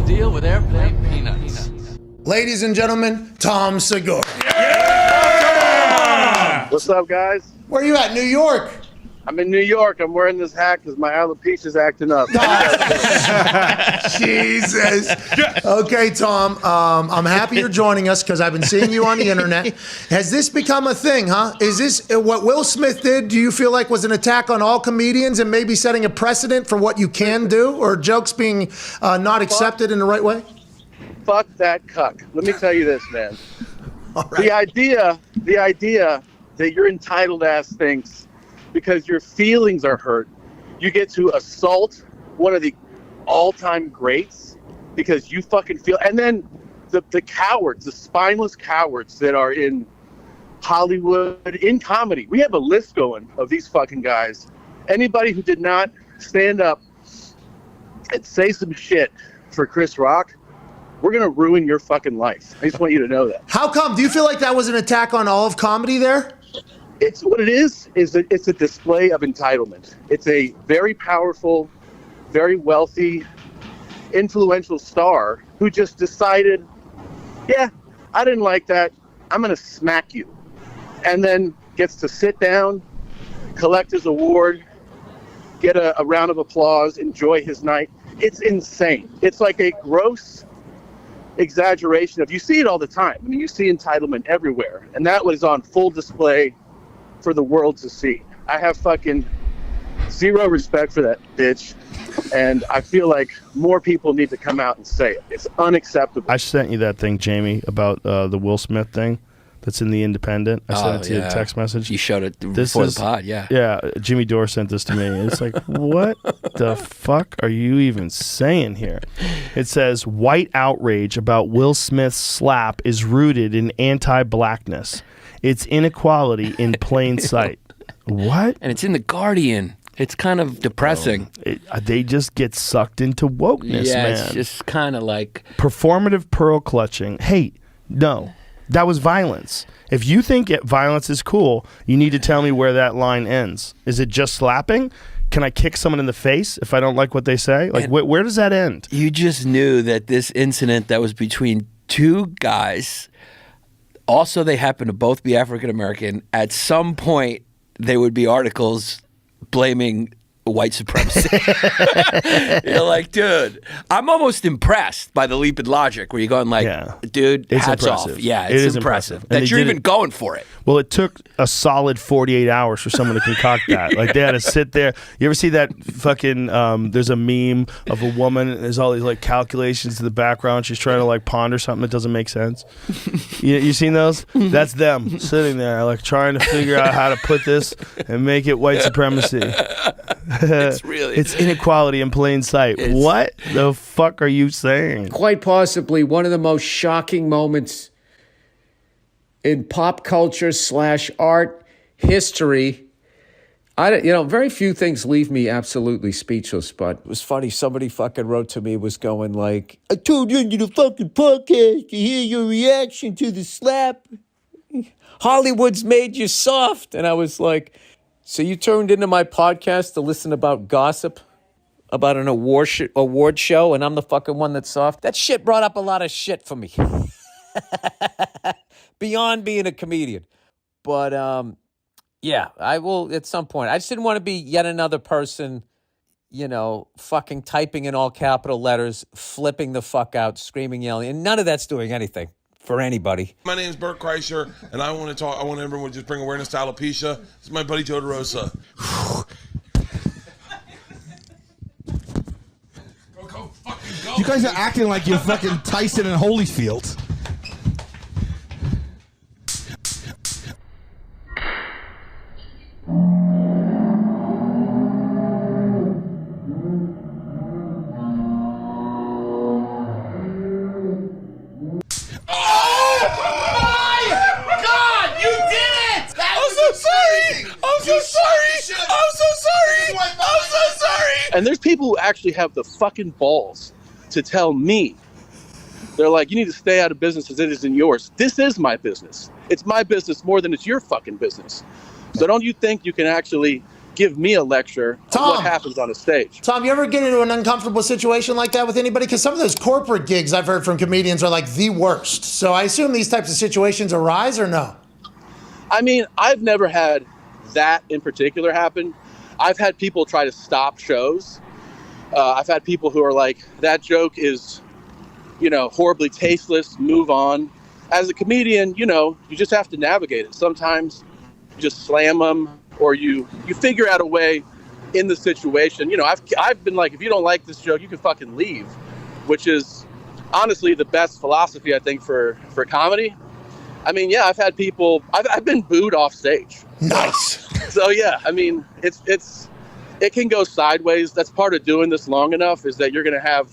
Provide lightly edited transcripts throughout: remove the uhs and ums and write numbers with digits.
deal with airplane peanuts. Ladies and gentlemen, Tom Segura. Yeah! What's up, guys? Where are you at? New York? I'm in New York. I'm wearing this hat because my alopecia's acting up. Jesus. Okay, Tom. I'm happy you're joining us because I've been seeing you on the internet. Has this become a thing, huh? Is this what Will Smith did? Do you feel like was an attack on all comedians and maybe setting a precedent for what you can do, or jokes being not accepted in the right way? Fuck that cuck. Let me tell you this, man. All right. The idea that your entitled ass thinks because your feelings are hurt, you get to assault one of the all-time greats because you fucking feel. And then the cowards, the spineless cowards that are in Hollywood, in comedy. We have a list going of these fucking guys. Anybody who did not stand up and say some shit for Chris Rock, we're going to ruin your fucking life. I just want you to know that. How come? Do you feel like that was an attack on all of comedy there? It's what it is it's a display of entitlement. It's a very powerful, very wealthy, influential star who just decided, yeah, I didn't like that. I'm going to smack you. And then gets to sit down, collect his award, get a round of applause, enjoy his night. It's insane. It's like a gross exaggeration of, you see it all the time. I mean, you see entitlement everywhere. And that was on full display for the world to see. I have fucking zero respect for that bitch, and I feel like more people need to come out and say it. It's unacceptable. I sent you that thing, Jamie, about the Will Smith thing that's in The Independent. I sent it to you a text message. You showed it before the pod, yeah. Yeah, Jimmy Dore sent this to me. It's like, what the fuck are you even saying here? It says, white outrage about Will Smith's slap is rooted in anti-blackness. It's inequality in plain sight. What? And it's in The Guardian. It's kind of depressing. They just get sucked into wokeness, man. It's just kind of like... Performative pearl clutching. Hey, no. That was violence. If you think violence is cool, you need to tell me where that line ends. Is it just slapping? Can I kick someone in the face if I don't like what they say? Like, where does that end? You just knew that this incident that was between two guys... Also, they happen to both be African-American. At some point, there would be articles blaming white supremacy. You're like, dude, I'm almost impressed by the leap in logic where you're going like, dude, it's hats impressive. off. Yeah, It it's is impressive. And That you're even going for it. Well, it took a solid 48 hours for someone to concoct that. Like, they had to sit there. You ever see that fucking, there's a meme of a woman, and there's all these, like, calculations in the background. She's trying to, like, ponder something that doesn't make sense. You seen those? That's them sitting there, like, trying to figure out how to put this and make it white supremacy. It's inequality in plain sight. What the fuck are you saying? Quite possibly one of the most shocking moments in pop culture / art history. Very few things leave me absolutely speechless, but it was funny. Somebody fucking wrote to me, was going like, I told you into the fucking podcast to hear your reaction to the slap. Hollywood's made you soft. And I was like, so you turned into my podcast to listen about gossip about an award show, and I'm the fucking one that's soft? That shit brought up a lot of shit for me. Beyond being a comedian. But, yeah, I will at some point. I just didn't want to be yet another person, fucking typing in all capital letters, flipping the fuck out, screaming, yelling. And none of that's doing anything for anybody. My name is Bert Kreischer, and I want everyone to just bring awareness to alopecia. This is my buddy Joe DeRosa. You guys are acting like you're fucking Tyson and Holyfield. And there's people who actually have the fucking balls to tell me, they're like, you need to stay out of business as it isn't yours. This is my business. It's my business more than it's your fucking business. So don't you think you can actually give me a lecture on what happens on a stage. Tom, you ever get into an uncomfortable situation like that with anybody? Because some of those corporate gigs I've heard from comedians are like the worst. So I assume these types of situations arise or no? I mean, I've never had that in particular happen. I've had people try to stop shows. I've had people who are like, that joke is, horribly tasteless, move on. As a comedian, you just have to navigate it. Sometimes you just slam them, or you figure out a way in the situation. I've been like, if you don't like this joke, you can fucking leave, which is honestly the best philosophy, I think, for comedy. I mean, yeah, I've had people, I've been booed off stage. Nice. So yeah, I mean, it can go sideways. That's part of doing this long enough, is that you're going to have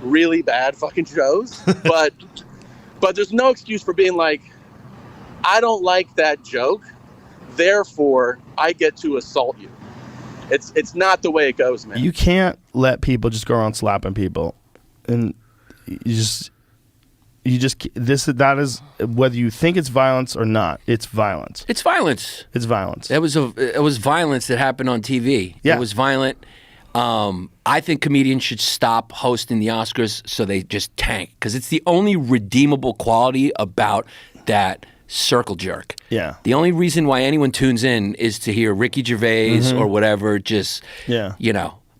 really bad fucking shows, but there's no excuse for being like, I don't like that joke, therefore I get to assault you. It's not the way it goes, man. You can't let people just go around slapping people, and that is whether you think it's violence or not. It's violence. It's violence. It's violence. It was violence that happened on TV. Yeah. It was violent. I think comedians should stop hosting the Oscars so they just tank, because it's the only redeemable quality about that circle jerk. Yeah. The only reason why anyone tunes in is to hear Ricky Gervais or whatever just,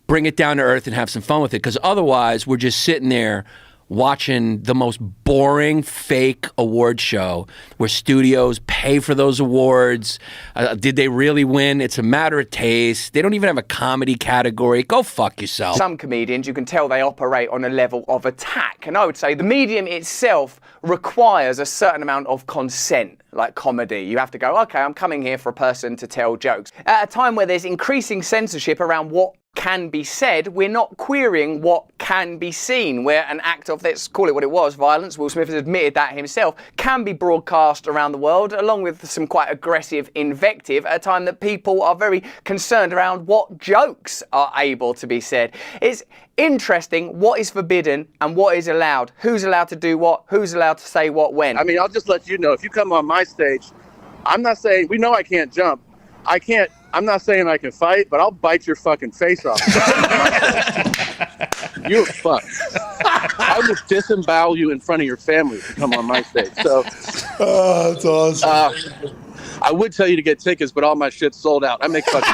bring it down to earth and have some fun with it, because otherwise we're just sitting there watching the most boring fake award show where studios pay for those awards. Did they really win? It's a matter of taste. They don't even have a comedy category. Go fuck yourself. Some comedians, you can tell they operate on a level of attack. And I would say the medium itself requires a certain amount of consent, like comedy. You have to go, okay, I'm coming here for a person to tell jokes. At a time where there's increasing censorship around what can be said, we're not querying what can be seen, where an act of, let's call it what it was, violence, Will Smith has admitted that himself, can be broadcast around the world, along with some quite aggressive invective, at a time that people are very concerned around what jokes are able to be said. It's interesting what is forbidden and what is allowed. Who's allowed to do what? Who's allowed to say what when? I mean, I'll just let you know, if you come on my stage, I'm not saying, we know I can't jump. I'm not saying I can fight, but I'll bite your fucking face off. You're fucked. I will disembowel you in front of your family if you come on my stage. So, that's awesome. I would tell you to get tickets, but all my shit's sold out. I make fucking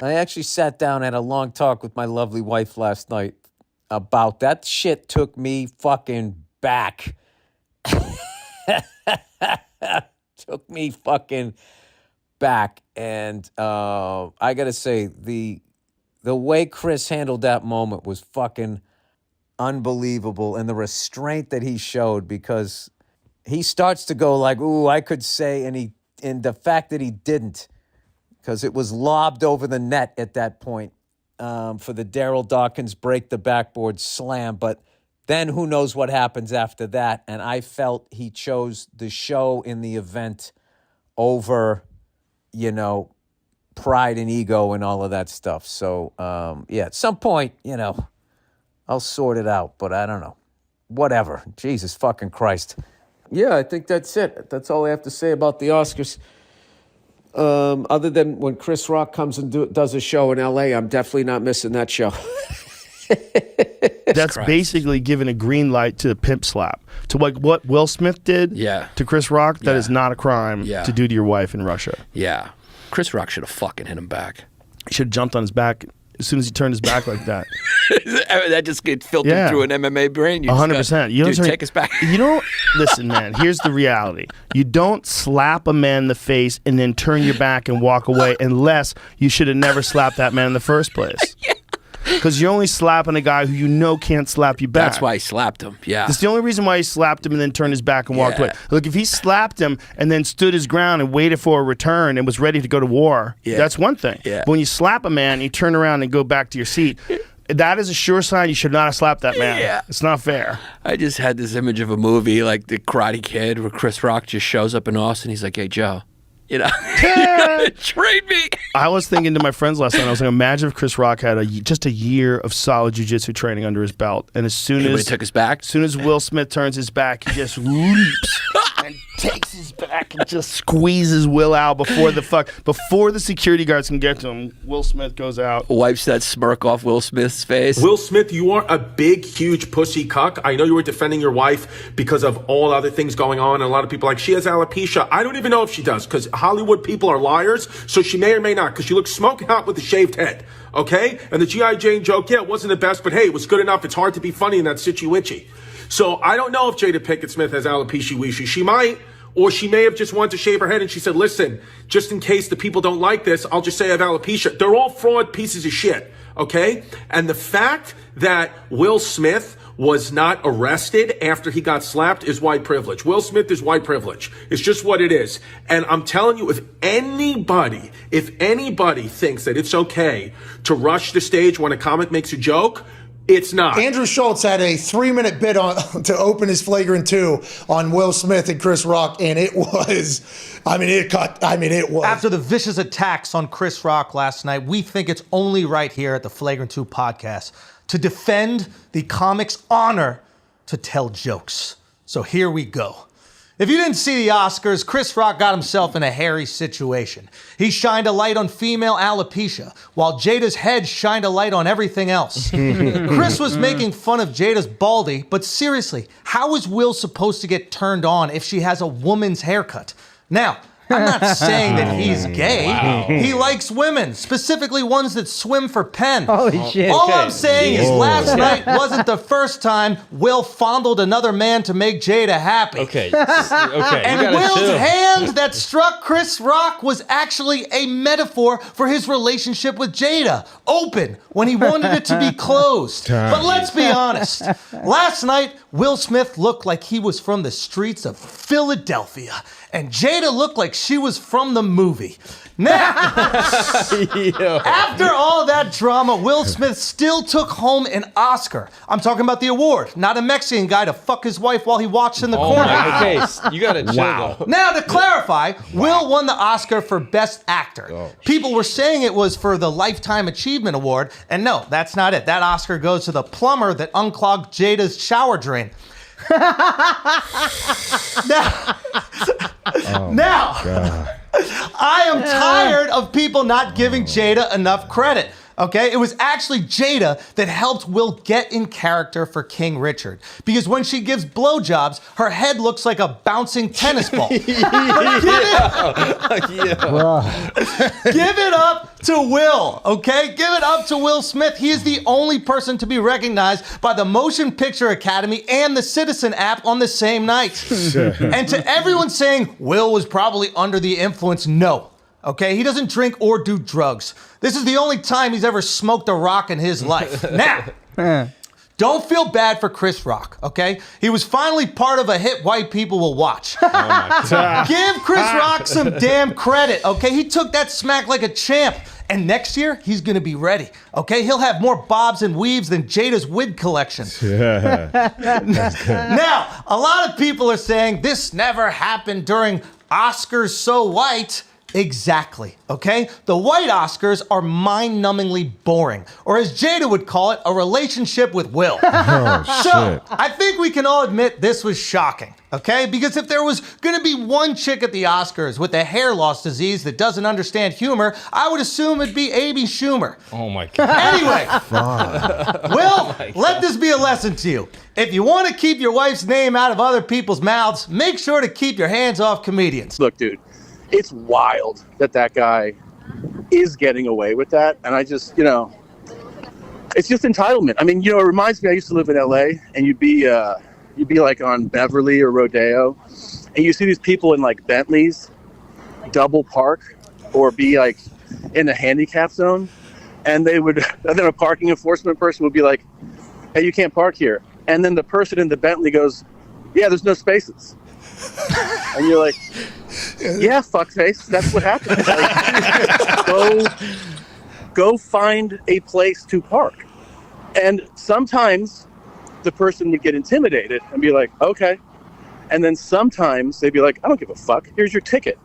I actually sat down and had a long talk with my lovely wife last night about that. Shit took me fucking back. Took me fucking back. And I gotta say, the way Chris handled that moment was fucking unbelievable, and the restraint that he showed, because he starts to go like, ooh, I could say, and the fact that he didn't, because it was lobbed over the net at that point for the Daryl Dawkins break the backboard slam, but then who knows what happens after that. And I felt he chose the show in the event over, pride and ego and all of that stuff. So, at some point, I'll sort it out, but I don't know. Whatever. Jesus fucking Christ. Yeah, I think that's it. That's all I have to say about the Oscars. Other than when Chris Rock comes and does a show in L.A., I'm definitely not missing that show. That's basically giving a green light to the pimp slap. To like what Will Smith did to Chris Rock, that is not a crime to do to your wife in Russia. Yeah. Chris Rock should have fucking hit him back. He should have jumped on his back as soon as he turned his back like that. That just gets filtered through an MMA brain. 100%. Dude, take us back. Listen, man, here's the reality. You don't slap a man in the face and then turn your back and walk away unless you should have never slapped that man in the first place. Because you're only slapping a guy who can't slap you back. That's why he slapped him, yeah. That's the only reason why he slapped him and then turned his back and walked away. Look, if he slapped him and then stood his ground and waited for a return and was ready to go to war, that's one thing. Yeah. But when you slap a man, you turn around and go back to your seat, that is a sure sign you should not have slapped that man. Yeah. It's not fair. I just had this image of a movie like The Karate Kid where Chris Rock just shows up in Austin. He's like, hey, Joe. Trade me. I was thinking to my friends last night, I was like, imagine if Chris Rock had just a year of solid jiu-jitsu training under his belt, and as soon as took his back, as soon as Will Smith turns his back, he just leaps and takes his back and just squeezes Will out before the security guards can get to him. Will Smith goes out, wipes that smirk off Will Smith's face. Will Smith, you are a big, huge pussy cuck. I know you were defending your wife because of all other things going on, and a lot of people are like, she has alopecia. I don't even know if she does, because Hollywood people are liars, so she may or may not, because she looks smoking hot with a shaved head, okay? And the G.I. Jane joke, yeah, it wasn't the best, but hey, it was good enough. It's hard to be funny in that situ-itchy. So I don't know if Jada Pinkett Smith has alopecia weeshi. She might, or she may have just wanted to shave her head and she said, listen, just in case the people don't like this, I'll just say I have alopecia. They're all fraud pieces of shit, okay? And the fact that Will Smith was not arrested after he got slapped is white privilege. Will Smith is white privilege. It's just what it is. And I'm telling you, if anybody thinks that it's okay to rush the stage when a comic makes a joke, it's not. Andrew Schultz had a 3-minute bit to open his Flagrant 2 on Will Smith and Chris Rock, and it was, it was. After the vicious attacks on Chris Rock last night, we think it's only right here at the Flagrant 2 podcast to defend the comic's honor to tell jokes. So here we go. If you didn't see the Oscars, Chris Rock got himself in a hairy situation. He shined a light on female alopecia, while Jada's head shined a light on everything else. Chris was making fun of Jada's baldy, but seriously, how is Will supposed to get turned on if she has a woman's haircut? Now, I'm not saying that he's gay. Wow. He likes women, specifically ones that swim for Penn. Holy shit. All I'm saying is last night wasn't the first time Will fondled another man to make Jada happy. Okay. And Will's hand that struck Chris Rock was actually a metaphor for his relationship with Jada. Open when he wanted it to be closed. But let's be honest. Last night, Will Smith looked like he was from the streets of Philadelphia. And Jada looked like she was from the movie. Now, after all that drama, Will Smith still took home an Oscar. I'm talking about the award, not a Mexican guy to fuck his wife while he watched in the corner. Okay, you gotta chill though. Now, to clarify, Will won the Oscar for Best Actor. People were saying it was for the Lifetime Achievement Award, and no, that's not it. That Oscar goes to the plumber that unclogged Jada's shower drain. Now, I am tired of people not giving Jada enough credit. Okay, it was actually Jada that helped Will get in character for King Richard. Because when she gives blowjobs, her head looks like a bouncing tennis ball. Give it up to Will, okay? Give it up to Will Smith. He is the only person to be recognized by the Motion Picture Academy and the Citizen app on the same night. And to everyone saying Will was probably under the influence, no. Okay, he doesn't drink or do drugs. This is the only time he's ever smoked a rock in his life. Now, don't feel bad for Chris Rock, okay? He was finally part of a hit white people will watch. Give Chris Rock some damn credit, okay? He took that smack like a champ. And next year, he's gonna be ready, okay? He'll have more bobs and weaves than Jada's wig collection. Now, a lot of people are saying this never happened during Oscars So White. Exactly, okay? The white Oscars are mind-numbingly boring, or as Jada would call it, a relationship with Will. So, I think we can all admit this was shocking, okay? Because if there was gonna be one chick at the Oscars with a hair loss disease that doesn't understand humor, I would assume it'd be Amy Schumer. Oh my God. Anyway, Will, let this be a lesson to you. If you want to keep your wife's name out of other people's mouths, make sure to keep your hands off comedians. Look, dude, it's wild that guy is getting away with that. And I just, it's just entitlement. I mean, it reminds me, I used to live in LA, and you'd be like on Beverly or Rodeo, and you see these people in like Bentleys double park or be like in the handicap zone, and then a parking enforcement person would be like, hey, you can't park here. And then the person in the Bentley goes, yeah, there's no spaces. And you're like, yeah, fuckface, that's what happens. Like, go find a place to park. And sometimes the person would get intimidated and be like, okay. And then sometimes they'd be like, I don't give a fuck, here's your ticket.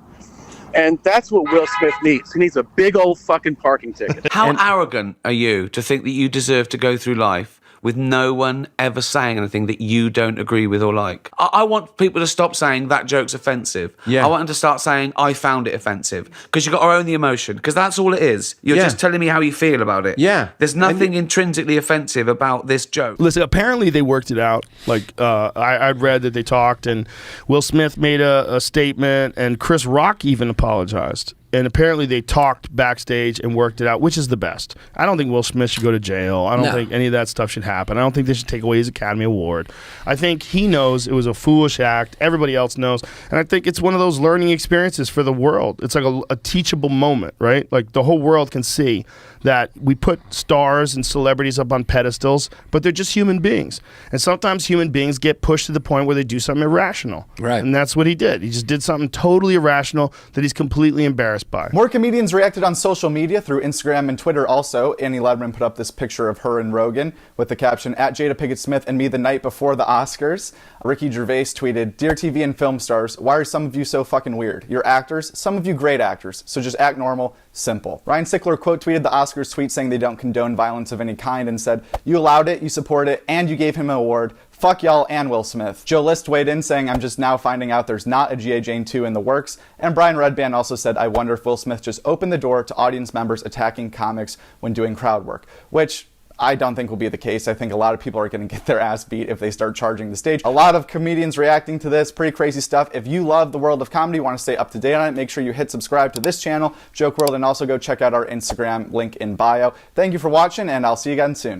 And that's what Will Smith needs. He needs a big old fucking parking ticket. How arrogant are you to think that you deserve to go through life with no one ever saying anything that you don't agree with or like. I want people to stop saying that joke's offensive. Yeah. I want them to start saying I found it offensive, because you've got to own the emotion, because that's all it is. You're just telling me how you feel about it. Yeah. There's nothing intrinsically offensive about this joke. Listen, apparently they worked it out. Like, I'd read that they talked, and Will Smith made a statement, and Chris Rock even apologized. And apparently they talked backstage and worked it out, which is the best. I don't think Will Smith should go to jail. I don't think any of that stuff should happen. I don't think they should take away his Academy Award. I think he knows it was a foolish act. Everybody else knows. And I think it's one of those learning experiences for the world. It's like a teachable moment, right? Like the whole world can see that we put stars and celebrities up on pedestals, but they're just human beings. And sometimes human beings get pushed to the point where they do something irrational. Right. And that's what he did. He just did something totally irrational that he's completely embarrassed by. More comedians reacted on social media through Instagram and Twitter also. Annie Ledman put up this picture of her and Rogan with the caption, "At Jada Pinkett Smith and me the night before the Oscars." Ricky Gervais tweeted, "Dear TV and film stars, why are some of you so fucking weird? You're actors, some of you great actors, so just act normal, simple." Ryan Sickler quote tweeted the Oscars tweet saying they don't condone violence of any kind and said, "You allowed it, you support it, and you gave him an award. Fuck y'all and Will Smith." Joe List weighed in saying, "I'm just now finding out there's not a G.I. Jane 2 in the works." And Brian Redband also said, "I wonder if Will Smith just opened the door to audience members attacking comics when doing crowd work," which I don't think will be the case. I think a lot of people are going to get their ass beat if they start charging the stage. A lot of comedians reacting to this, pretty crazy stuff. If you love the world of comedy, want to stay up to date on it, make sure you hit subscribe to this channel, Joke World, and also go check out our Instagram, link in bio. Thank you for watching, and I'll see you again soon.